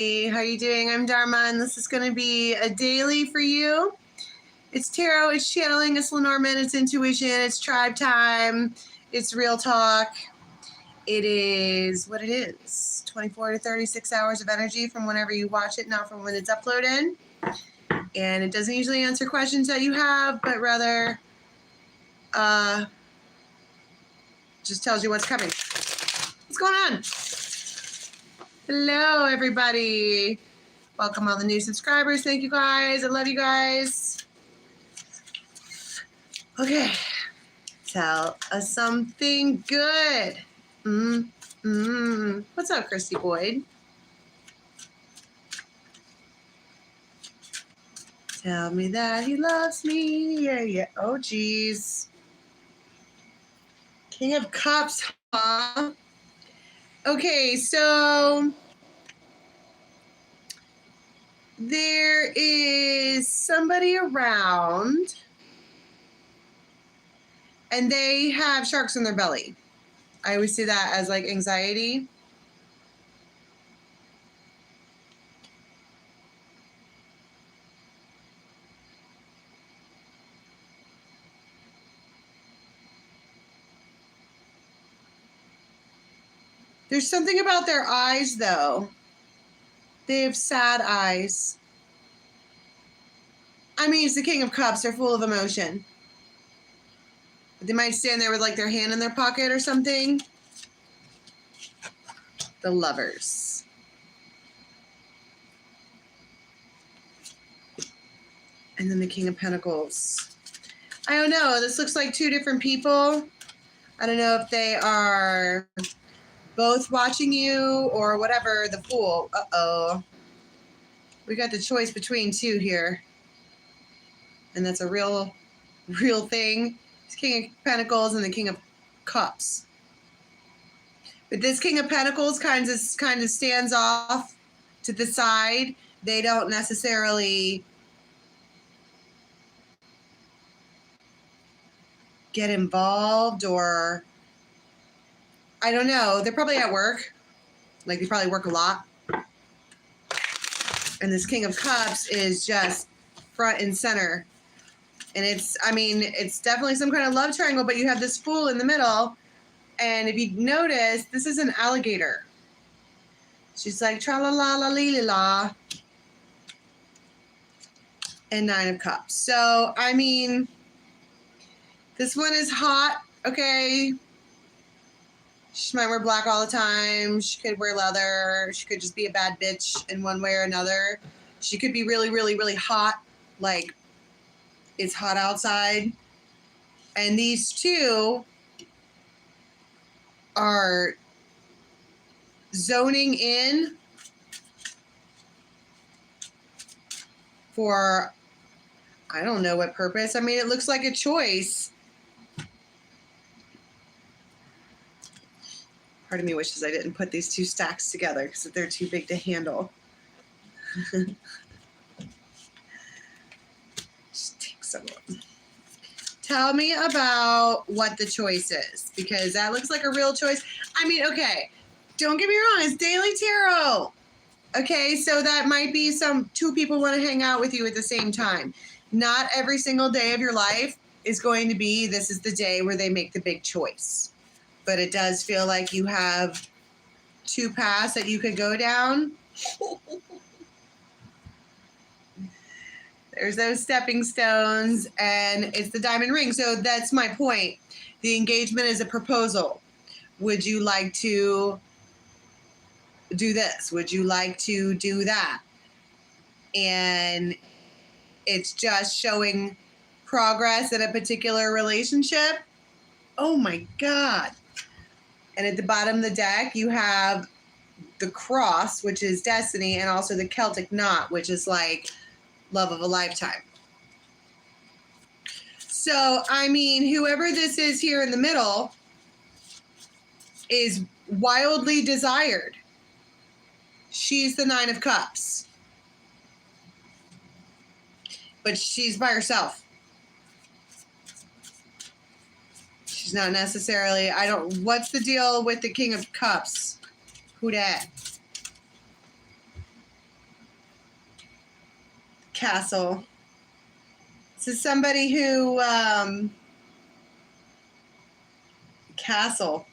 How you doing? I'm Dharma, and this is going to be a daily for you. It's tarot, it's channeling, it's Lenormand, it's intuition, it's tribe time, it's real talk. It is what it is, 24 to 36 hours of energy from whenever you watch it, not from when it's uploaded. And it doesn't usually answer questions that you have, but rather just tells you what's coming. What's going on? Hello, everybody. Welcome all the new subscribers. Thank you, guys. I love you guys. Okay. Tell us something good. What's up, Christy Boyd? Tell me that he loves me. Yeah. Oh, geez. King of Cups, huh? Okay, so there is somebody around and they have sharks in their belly. I always see that as like anxiety. There's something about their eyes, though. They have sad eyes. I mean, it's the King of Cups. They're full of emotion. They might stand there with like their hand in their pocket or something. The Lovers. And then the King of Pentacles. I don't know. This looks like two different people. I don't know if they are both watching you or whatever. The Fool. Uh-oh. We got the choice between two here. And that's a real thing. It's King of Pentacles and the King of Cups. But this King of Pentacles kind of stands off to the side. They don't necessarily get involved, or I don't know. They're probably at work. Like, they probably work a lot. And this King of Cups is just front and center. And it's definitely some kind of love triangle, but you have this Fool in the middle. And if you notice, this is an alligator. She's like, tra-la-la-la-lee-la. And Nine of Cups. So, I mean, this one is hot, okay? She might wear black all the time. She could wear leather. She could just be a bad bitch in one way or another. She could be really, really, really hot. Like, it's hot outside. And these two are zoning in for, I don't know what purpose. I mean, it looks like a choice. Part of me wishes I didn't put these two stacks together because they're too big to handle. Just take some of them. Tell me about what the choice is, because that looks like a real choice. I mean, okay, don't get me wrong, it's daily tarot. Okay, so that might be two people want to hang out with you at the same time. Not every single day of your life is going to be, this is the day where they make the big choice. But it does feel like you have two paths that you could go down. There's those stepping stones, and it's the diamond ring. So that's my point. The engagement is a proposal. Would you like to do this? Would you like to do that? And it's just showing progress in a particular relationship. Oh my God. And at the bottom of the deck, you have the cross, which is destiny, and also the Celtic knot, which is like love of a lifetime. So, I mean, whoever this is here in the middle is wildly desired. She's the Nine of Cups. But she's by herself. She's not necessarily, what's the deal with the King of Cups? Who dat? Castle. This is somebody who, Castle.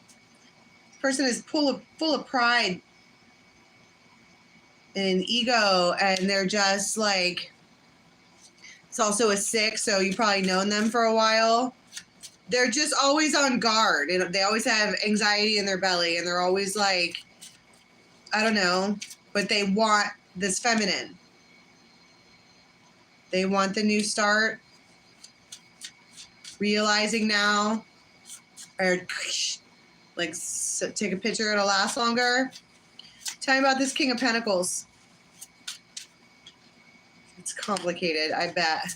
This person is full of pride and ego, and they're just like, it's also a 6, so you've probably known them for a while. They're just always on guard, and they always have anxiety in their belly, and they're always like, I don't know, but they want this feminine. They want the new start, realizing now, or like take a picture, it'll last longer. Tell me about this King of Pentacles. It's complicated, I bet.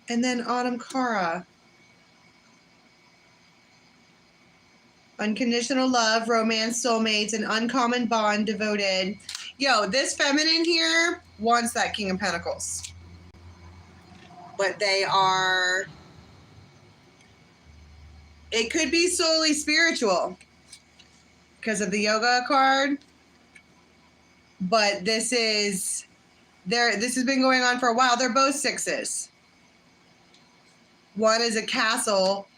And then Autumn Kara. Unconditional love, romance, soulmates, an uncommon bond, devoted. Yo, this feminine here wants that King of Pentacles. But they are... It could be solely spiritual because of the yoga card. But this is... This has been going on for a while. They're both 6s. One is a castle,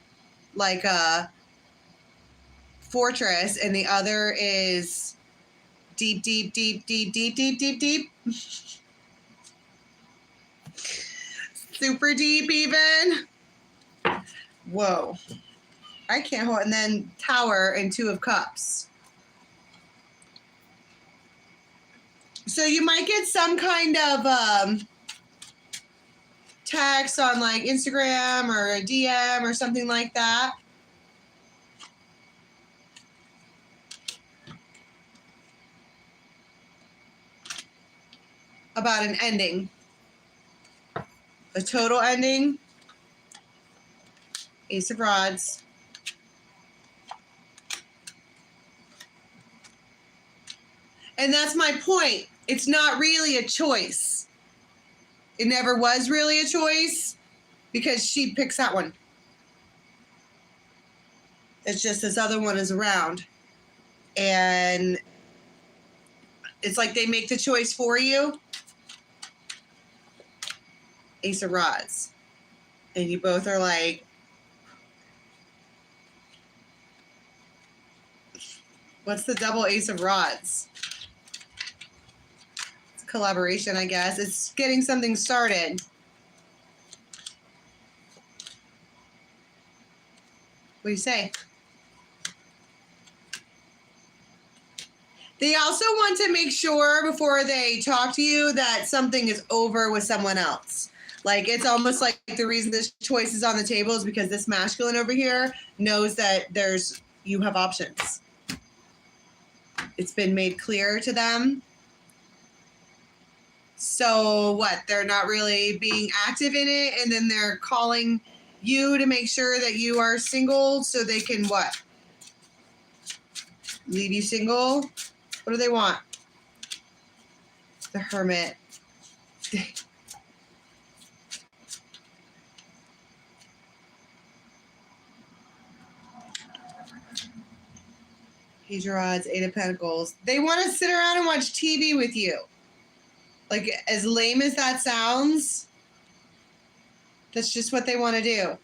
like a fortress, and the other is deep, deep, deep, deep, deep, deep, deep, deep. Super deep even. Whoa. I can't hold. And then Tower and 2 of Cups. So you might get some kind of text on like Instagram or a DM or something like that. About an ending. A total ending. Ace of Rods. And that's my point. It's not really a choice. It never was really a choice because she picks that one. It's just this other one is around. And it's like they make the choice for you. Ace of Rods. And you both are like, what's the double Ace of Rods? It's collaboration, I guess. It's getting something started. What do you say? They also want to make sure before they talk to you that something is over with someone else. Like, it's almost like the reason this choice is on the table is because this masculine over here knows that you have options. It's been made clear to them. So what? They're not really being active in it, and then they're calling you to make sure that you are single so they can what? Leave you single? What do they want? The Hermit. Page of Rods, 8 of Pentacles. They want to sit around and watch TV with you. Like, as lame as that sounds, that's just what they want to do.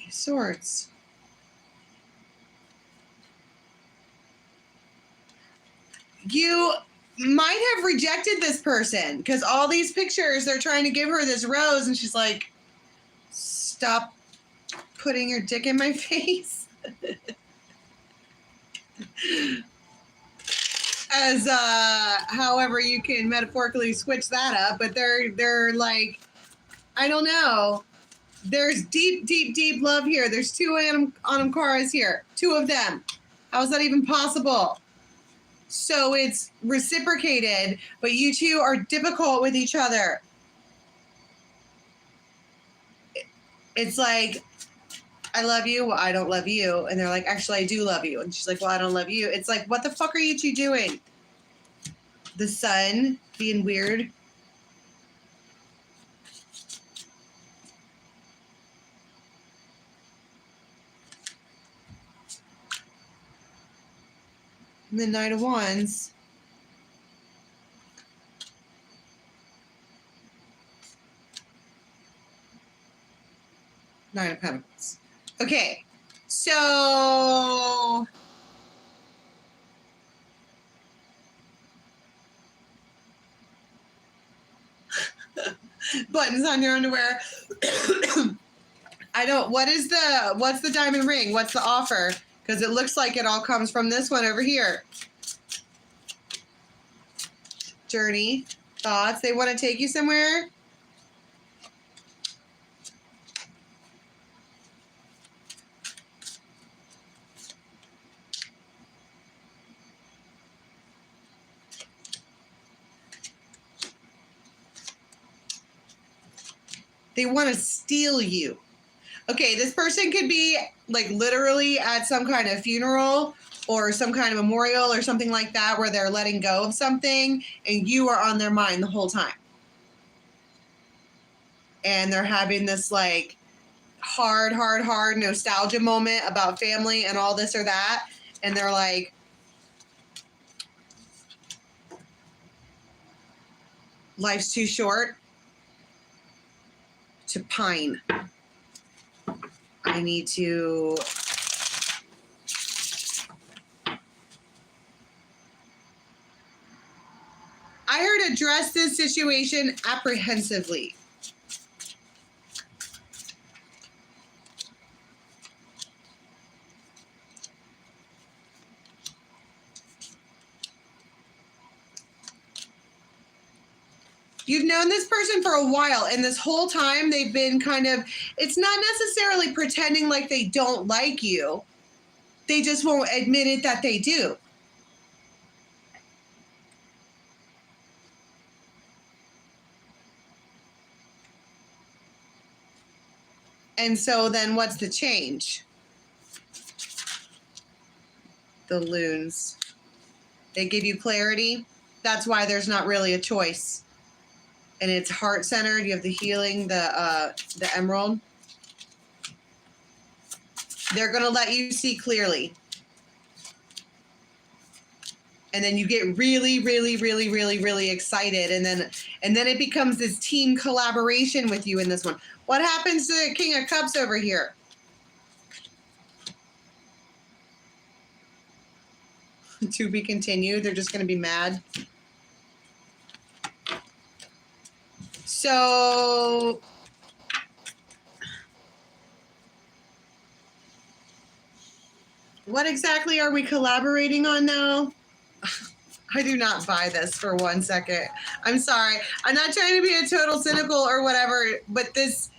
Swords. You might have rejected this person because all these pictures, they're trying to give her this rose, and she's like, stop putting your dick in my face. As however you can metaphorically switch that up, but they're like, I don't know. There's deep, deep, deep love here. There's 2 Autumn Karas here. 2 of them. How is that even possible? So it's reciprocated, but you two are difficult with each other. It's like, I love you. Well, I don't love you. And they're like, actually, I do love you. And she's like, well, I don't love you. It's like, what the fuck are you two doing? The sun being weird. And the Knight of Wands. Nine of Pentacles. Okay. So buttons on your underwear. What's the diamond ring? What's the offer? Because it looks like it all comes from this one over here. Journey, thoughts. They want to take you somewhere. They want to steal you. Okay, this person could be like literally at some kind of funeral or some kind of memorial or something like that where they're letting go of something and you are on their mind the whole time. And they're having this like hard nostalgia moment about family and all this or that. And they're like, life's too short to pine. I need to I heard address this situation apprehensively. You've known this person for a while, and this whole time they've been kind of, it's not necessarily pretending like they don't like you. They just won't admit it that they do. And so then what's the change? The loons. They give you clarity. That's why there's not really a choice. And it's heart-centered. You have the healing, the emerald. They're going to let you see clearly. And then you get really, really, really, really, really excited. And then it becomes this team collaboration with you in this one. What happens to King of Cups over here? To be continued. They're just going to be mad. So what exactly are we collaborating on now? I do not buy this for 1 second. I'm sorry. I'm not trying to be a total cynical or whatever, but this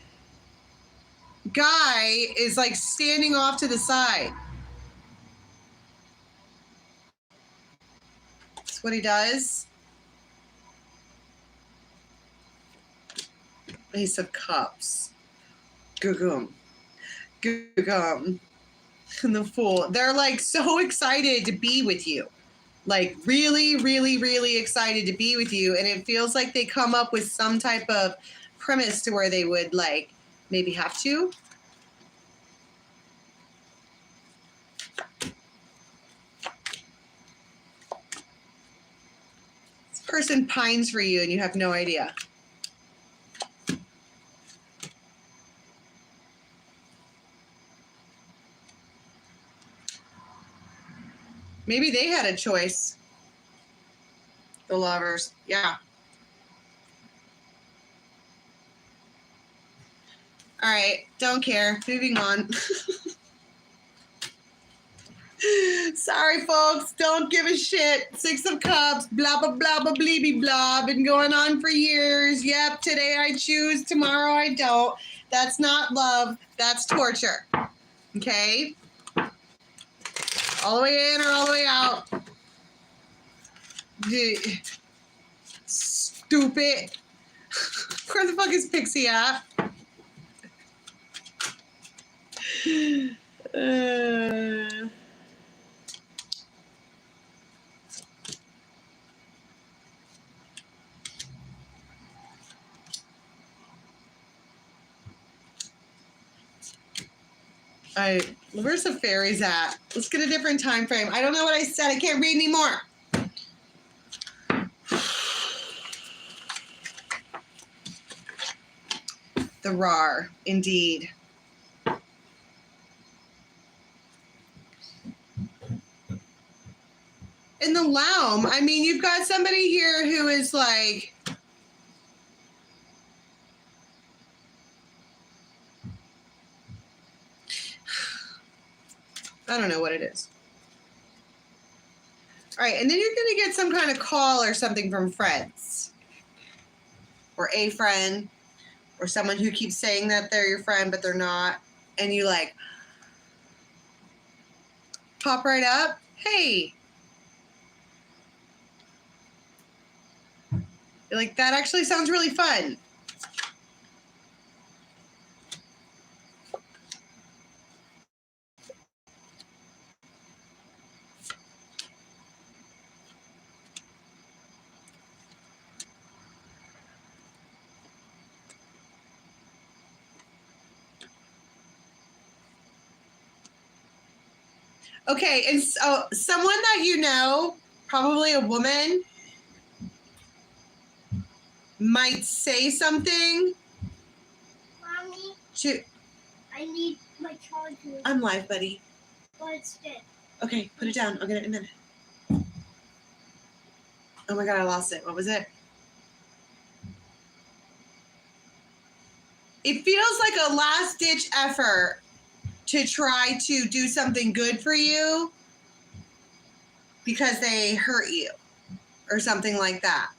guy is like standing off to the side. That's what he does. Ace of Cups. Gugum. Gugum. And the Fool. They're like so excited to be with you. Like really, really, really excited to be with you. And it feels like they come up with some type of premise to where they would like maybe have to. This person pines for you and you have no idea. Maybe they had a choice. The Lovers. Yeah. All right. Don't care. Moving on. Sorry, folks. Don't give a shit. Six of Cups. Blah, blah, blah, blah, bleeby, blah. Been going on for years. Yep. Today I choose. Tomorrow I don't. That's not love. That's torture. Okay? All the way in or all the way out. Stupid. Where the fuck is Pixie at? All right, where's the fairies at? Let's get a different time frame. I don't know what I said. I can't read anymore. The RAR, indeed. In the Laum, I mean, you've got somebody here who is like, I don't know what it is. All right, and then you're going to get some kind of call or something from friends. Or a friend. Or someone who keeps saying that they're your friend, but they're not. And you like, pop right up. Hey. You're like, that actually sounds really fun. Okay, and so someone that you know, probably a woman, might say something. Mommy, to. I need my charger. I'm live, buddy. But it's dead. Okay, put it down. I'll get it in a minute. Oh my God, I lost it. What was it? It feels like a last-ditch effort to try to do something good for you because they hurt you or something like that.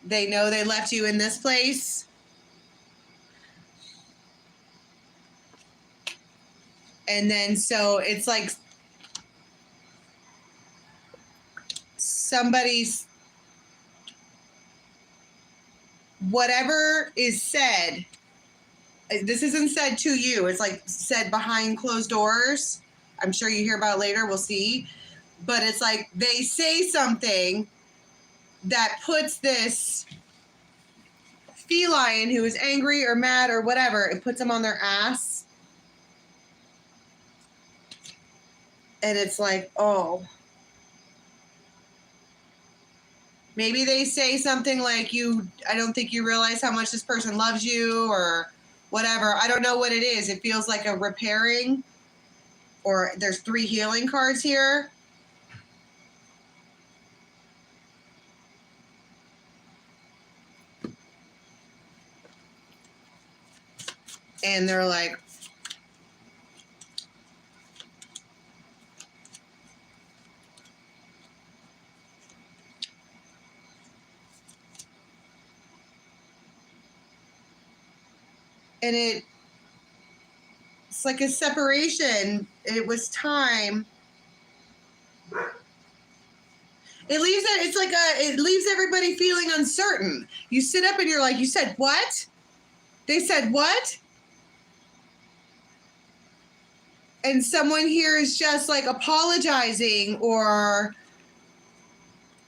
They know they left you in this place. And then so it's like somebody's, whatever is said, this isn't said to you, it's like said behind closed doors. I'm sure you hear about it later, we'll see. But it's like they say something that puts this feline who is angry or mad or whatever, it puts them on their ass. And it's like, oh. Maybe they say something like, I don't think you realize how much this person loves you or whatever. I don't know what it is. It feels like a repairing, or there's 3 healing cards here. And they're like, and it's like a separation. It was time. It leaves everybody feeling uncertain. You sit up and you're like, you said what? They said what? And someone here is just like apologizing, or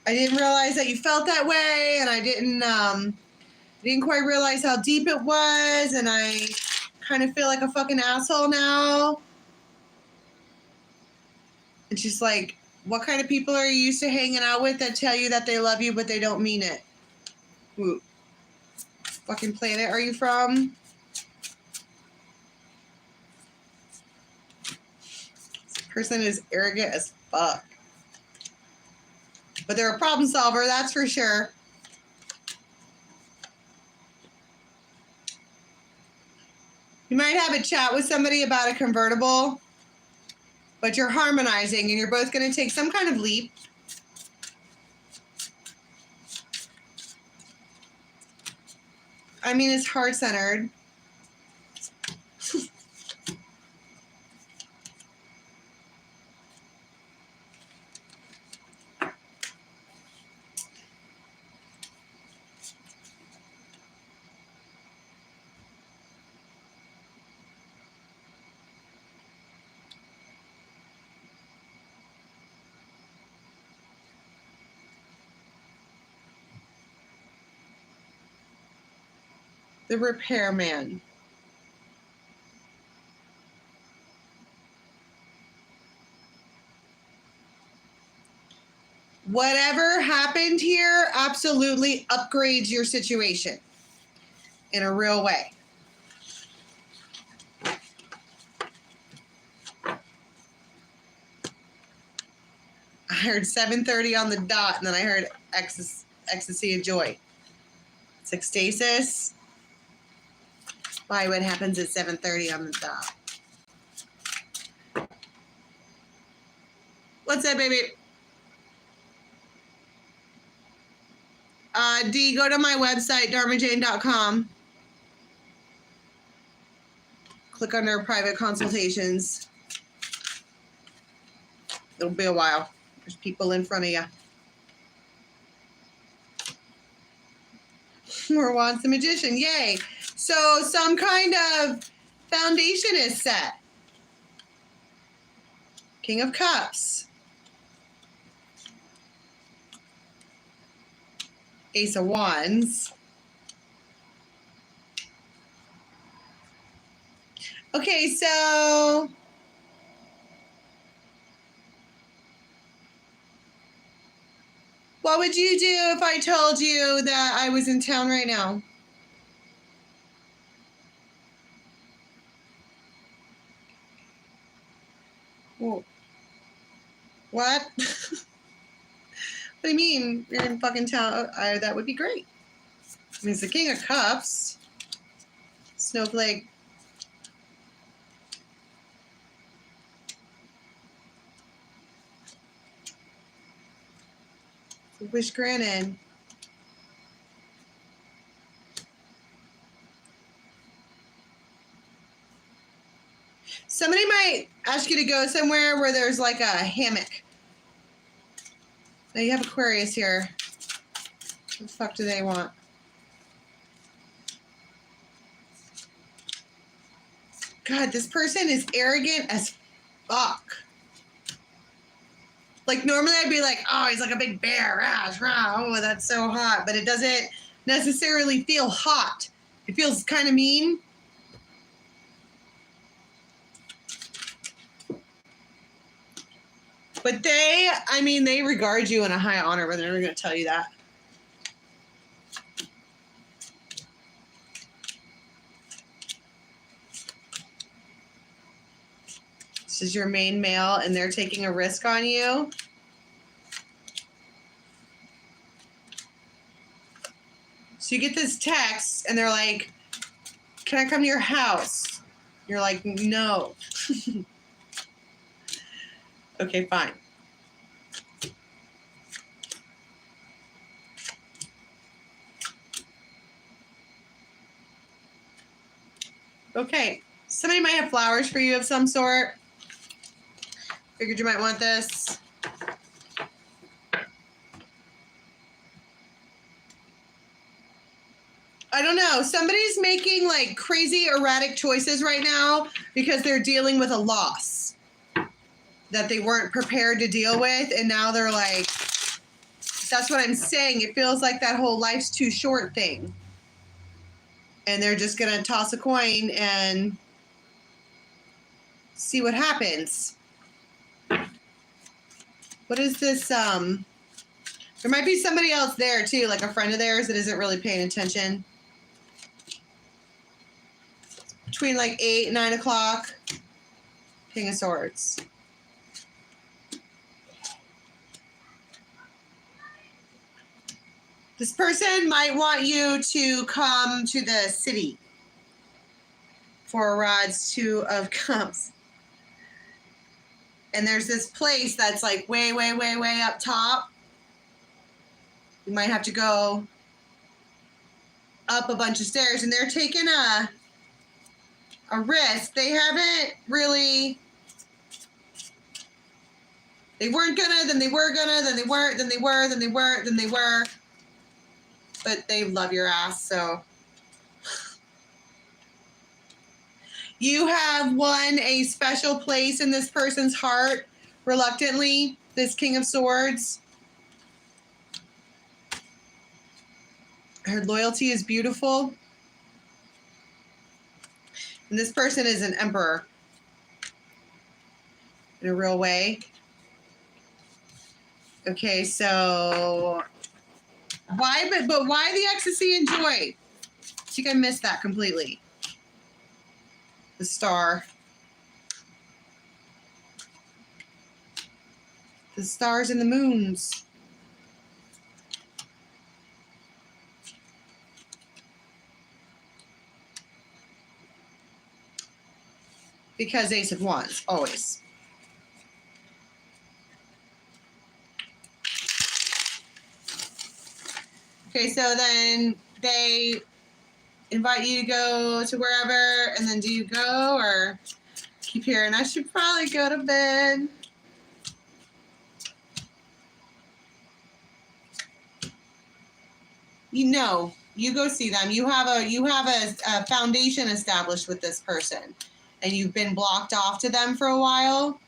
I didn't realize that you felt that way, and I didn't quite realize how deep it was, and I kind of feel like a fucking asshole now. It's just like, what kind of people are you used to hanging out with that tell you that they love you but they don't mean it? Ooh. Fucking planet are you from? This person is arrogant as fuck. But they're a problem solver, that's for sure. You might have a chat with somebody about a convertible, but you're harmonizing and you're both going to take some kind of leap. I mean, it's heart-centered. The repairman. Whatever happened here absolutely upgrades your situation in a real way. I heard 7:30 on the dot, and then I heard ecstasy of joy. It's ecstasis. Why? What happens at 7:30 on the dot? What's that, baby? D, go to my website, dharmajane.com. Click under private consultations. It'll be a while. There's people in front of you. Or wants the magician. Yay. So some kind of foundation is set. King of Cups. Ace of Wands. Okay, so what would you do if I told you that I was in town right now? Whoa. What? What do you mean? You're in fucking town? That would be great. I mean, it's the King of Cups. Snowflake. Wish granted. Somebody might ask you to go somewhere where there's like a hammock. Now you have Aquarius here. What the fuck do they want? God, this person is arrogant as fuck. Like normally I'd be like, oh, he's like a big bear. Oh, that's so hot. But it doesn't necessarily feel hot. It feels kind of mean. But they regard you in a high honor, but they're never going to tell you that. This is your main male, and they're taking a risk on you. So you get this text, and they're like, can I come to your house? You're like, no. Okay, fine. Okay, somebody might have flowers for you of some sort. Figured you might want this. I don't know. Somebody's making like crazy erratic choices right now because they're dealing with a loss that they weren't prepared to deal with. And now they're like, that's what I'm saying. It feels like that whole life's too short thing. And they're just going to toss a coin and see what happens. What is this? There might be somebody else there too, like a friend of theirs that isn't really paying attention. Between like 8 and 9 o'clock. King of Swords. This person might want you to come to the city for Rod's 2 of Cups. And there's this place that's like way, way, way, way up top. You might have to go up a bunch of stairs, and they're taking a risk. They haven't really, they weren't gonna, then they were gonna, then they weren't, then they were, then they weren't, then they were. But they love your ass, so. You have won a special place in this person's heart, reluctantly, this King of Swords. Her loyalty is beautiful. And this person is an emperor in a real way. Okay, so why, but why the ecstasy and joy? I think I missed that completely. The star. The stars and the moons. Because Ace of Wands, always. Okay, so then they invite you to go to wherever, and then do you go or keep hearing, I should probably go to bed? You know, you go see them. You have a foundation established with this person, and you've been blocked off to them for a while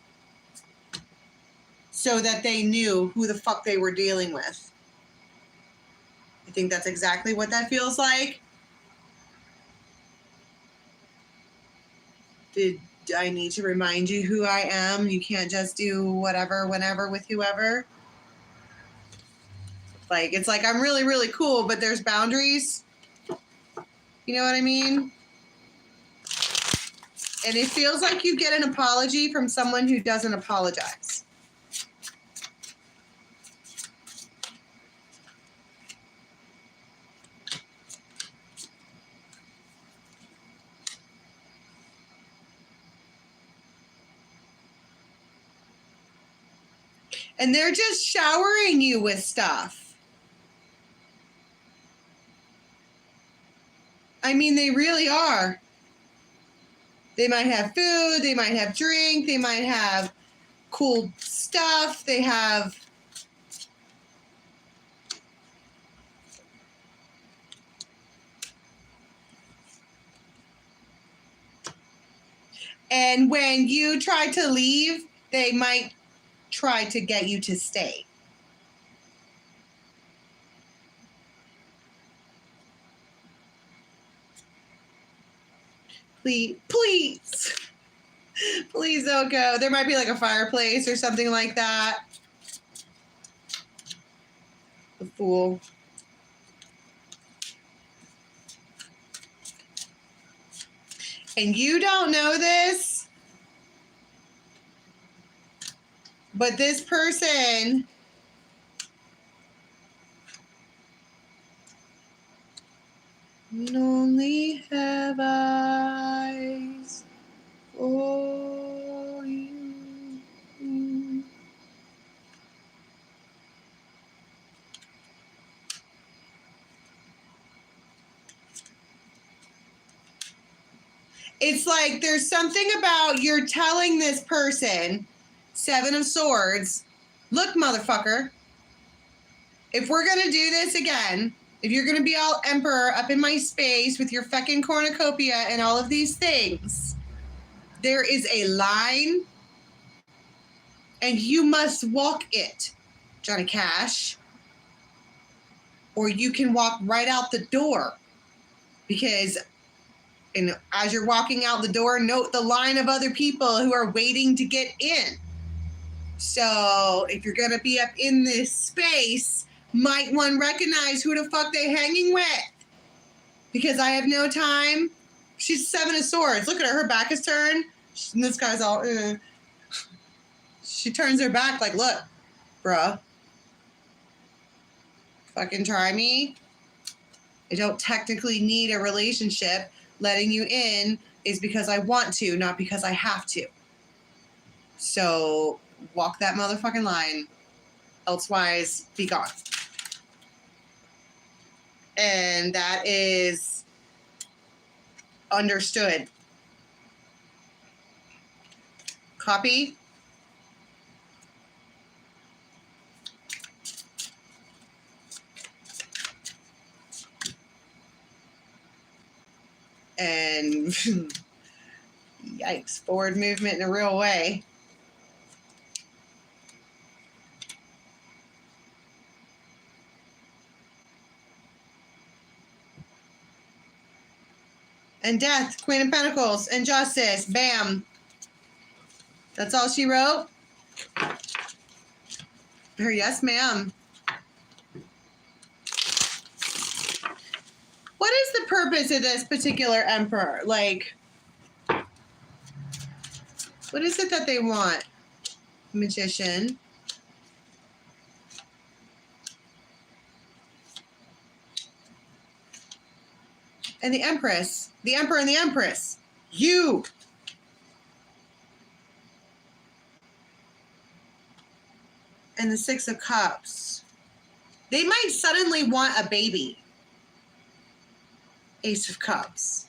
so that they knew who the fuck they were dealing with. I think that's exactly what that feels like. Did I need to remind you who I am? You can't just do whatever, whenever with whoever. Like, it's like I'm really, really cool, but there's boundaries. You know what I mean? And it feels like you get an apology from someone who doesn't apologize. And they're just showering you with stuff. I mean, they really are. They might have food, they might have drink, they might have cool stuff, they have... And when you try to leave, they might try to get you to stay. Please, please don't go. There might be like a fireplace or something like that. The Fool. And you don't know this, but this person only have eyes for you. It's like there's something about you're telling this person, Seven of Swords, look, motherfucker, if we're going to do this again, if you're going to be all emperor up in my space with your fucking cornucopia and all of these things, there is a line and you must walk it, Johnny Cash, or you can walk right out the door. Because and as you're walking out the door, note the line of other people who are waiting to get in. So if you're going to be up in this space, might one recognize who the fuck they hanging with? Because I have no time. She's Seven of Swords. Look at her. Her back is turned. And this guy's all... She turns her back like, look, bruh. Fucking try me. I don't technically need a relationship. Letting you in is because I want to, not because I have to. So walk that motherfucking line. Elsewise, be gone. And that is understood. Copy. And yikes, forward movement in a real way. and Death, Queen of Pentacles, and Justice. Bam. That's all she wrote? Her yes, ma'am. What is the purpose of this particular emperor? Like, what is it that they want? Magician. And the Empress. The Emperor and the Empress. You. And the Six of Cups. They might suddenly want a baby. Ace of Cups.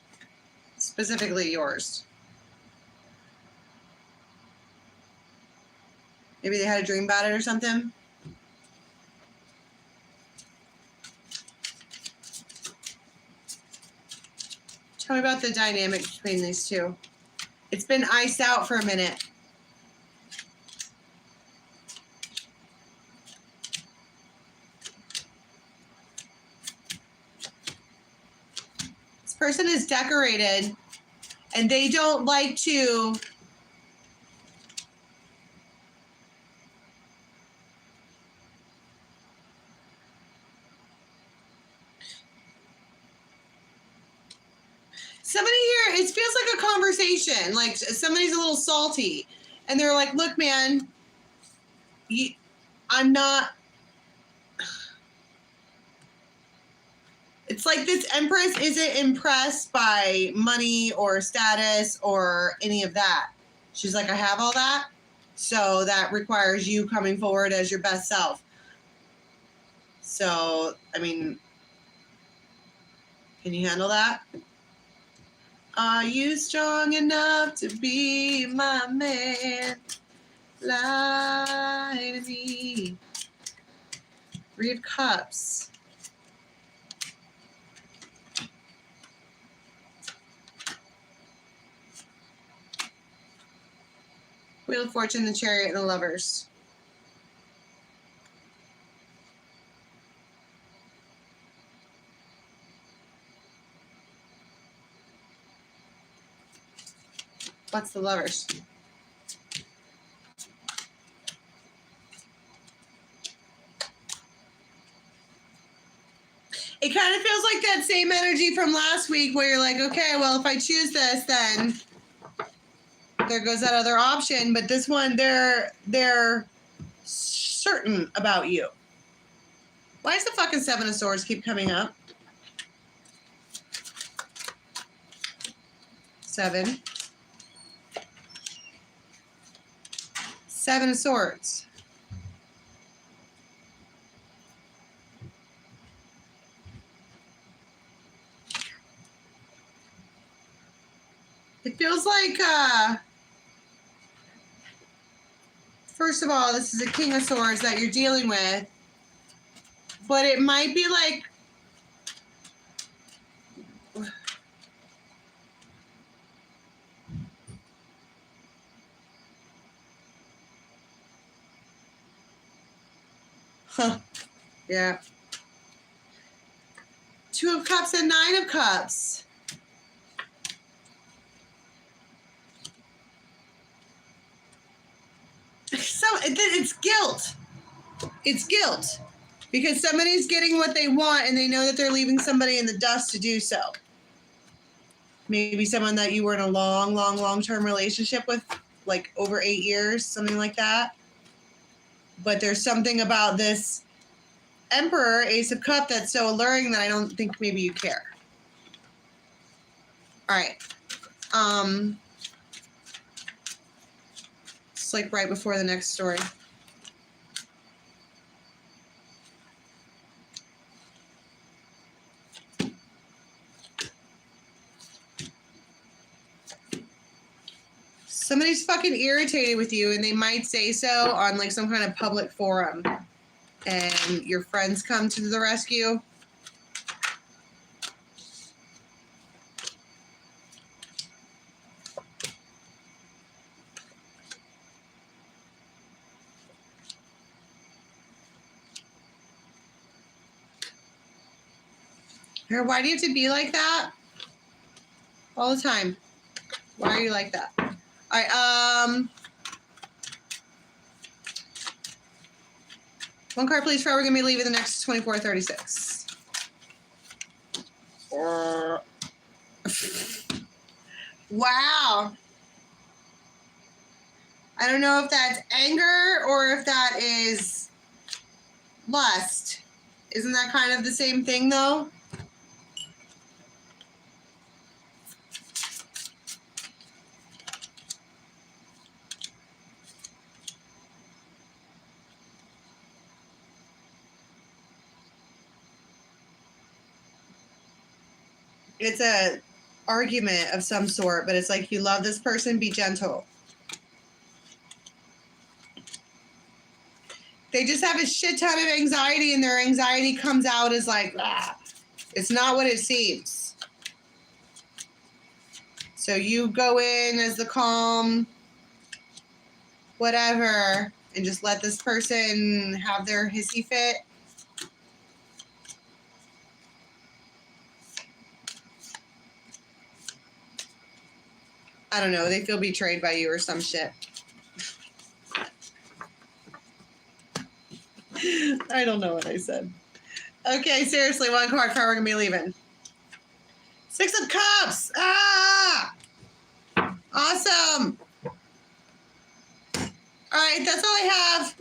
Specifically yours. Maybe they had a dream about it or something. Tell me about the dynamic between these two. It's been iced out for a minute. This person is decorated and they don't like to somebody here, it feels like a conversation. Like somebody's a little salty. And they're like, look, man, I'm not. It's like this Empress isn't impressed by money or status or any of that. She's like, I have all that. So that requires you coming forward as your best self. So, I mean, can you handle that? Are you strong enough to be my man? Lie to me. Three of Cups. Wheel of Fortune, the Chariot, and the Lovers. What's the Lovers? It kind of feels like that same energy from last week where you're like, okay, well, if I choose this, then there goes that other option. But this one, they're certain about you. Why does the fucking Seven of Swords keep coming up? Seven. Seven of Swords. It feels like, first of all, this is a King of Swords that you're dealing with, but it might be like, yeah. Two of Cups and Nine of Cups. So it's guilt. It's guilt because somebody's getting what they want and they know that they're leaving somebody in the dust to do so. Maybe someone that you were in a long-term relationship with, like over 8 years, something like that. But there's something about this Emperor, Ace of Cups, that's so alluring that I don't think maybe you care. All right. It's like right before the next story. Somebody's fucking irritated with you and they might say so on like some kind of public forum. And your friends come to the rescue. Or why do you have to be like that? all the time. Why are you like that? All right. One card, please, for we're going to be leaving the next 24:36. Wow. I don't know if that's anger or if that is lust. Isn't that kind of the same thing, though? It's a argument of some sort, but it's like you love this person, be gentle. They just have a shit ton of anxiety, and their anxiety comes out as like, it's not what it seems. So you go in as the calm, whatever, and just let this person have their hissy fit. I don't know. They feel betrayed by you or some shit. I don't know what I said. Okay, seriously, one card we're going to be leaving. 6 of Cups. Ah! Awesome. All right, that's all I have.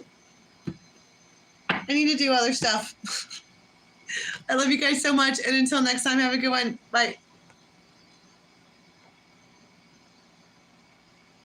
I need to do other stuff. I love you guys so much. And until next time, have a good one. Bye.